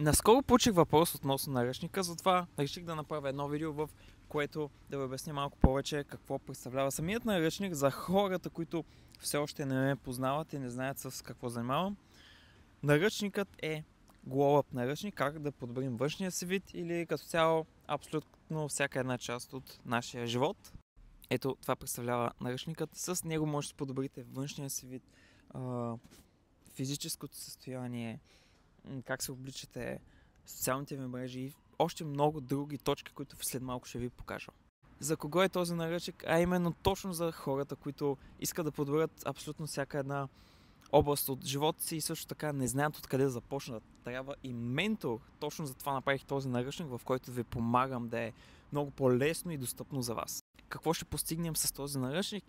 Наскоро получих въпрос относно наръчника, затова реших да направя едно видео, в което да ви обясня малко повече какво представлява самият наръчник за хората, които все още не ме познават и не знаят с какво занимавам. Наръчникът е Glow Up наръчник, как да подобрим външния си вид или като цяло абсолютно всяка една част от нашия живот. Ето, това представлява наръчникът. С него може да подобрите външния си вид, физическото състояние, как се обличате, социалните ви мрежи и още много други точки, които след малко ще ви покажа. За кого е този наръчник? А именно точно за хората, които искат да подобрят абсолютно всяка една област от живота си и също така не знаят откъде да започнат. Трябва и ментор. Точно за това направих този наръчник, в който ви помагам да е много по-лесно и достъпно за вас. Какво ще постигнем с този наръчник?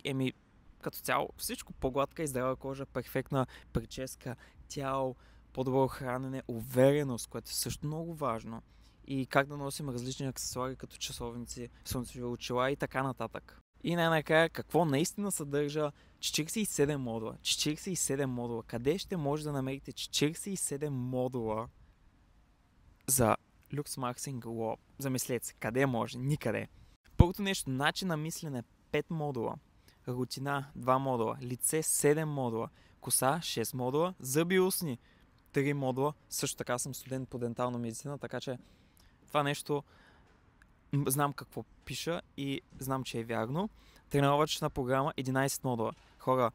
Като цяло всичко по-гладка и здрава кожа, перфектна прическа, тяло, по-добро хранене, увереност, което е също много важно. И как да носим различни аксесуари, като часовници, слънцови очила и така нататък. И най-накрая, какво наистина съдържа 47 модула. 47 модула. Къде ще може да намерите 47 модула за Lux Maxing Glow Up? Замислете се, къде може? Никъде. Първото нещо, начин на мислене 5 модула. Рутина 2 модула. Лице 7 модула. Коса 6 модула. Зъби и устни 3 модула. Също така съм студент по дентална медицина, така че това нещо знам какво пиша и знам, че е вярно. Тренировъчна програма 11 модула. Хора,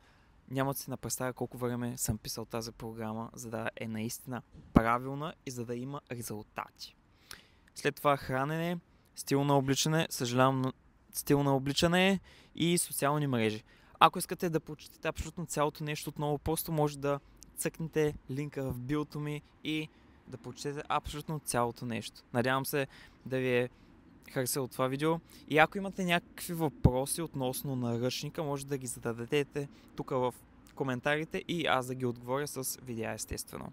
нямате си на представя колко време съм писал тази програма, за да е наистина правилна и за да има резултати. След това хранене, стил на обличане, стил на обличане и социални мрежи. Ако искате да прочетете абсолютно цялото нещо отново, просто може да цъкнете линка в биото ми и да прочетете абсолютно цялото нещо. Надявам се да ви е харесало това видео. И ако имате някакви въпроси относно наръчника, може да ги зададете тук в коментарите и аз да ги отговоря с видеа, естествено.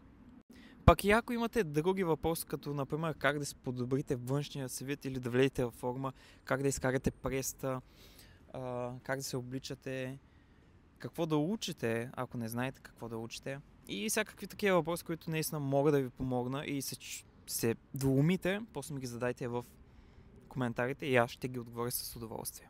Пак и ако имате други въпроси, като например как да си подобрите външния си вид или да влезете във форма, как да изкарате преста, как да се обличате, какво да учите, ако не знаете какво да учите. И всякакви такива въпроси, които наистина мога да ви помогна и се доумите, после ми ги задайте в коментарите и аз ще ги отговоря с удоволствие.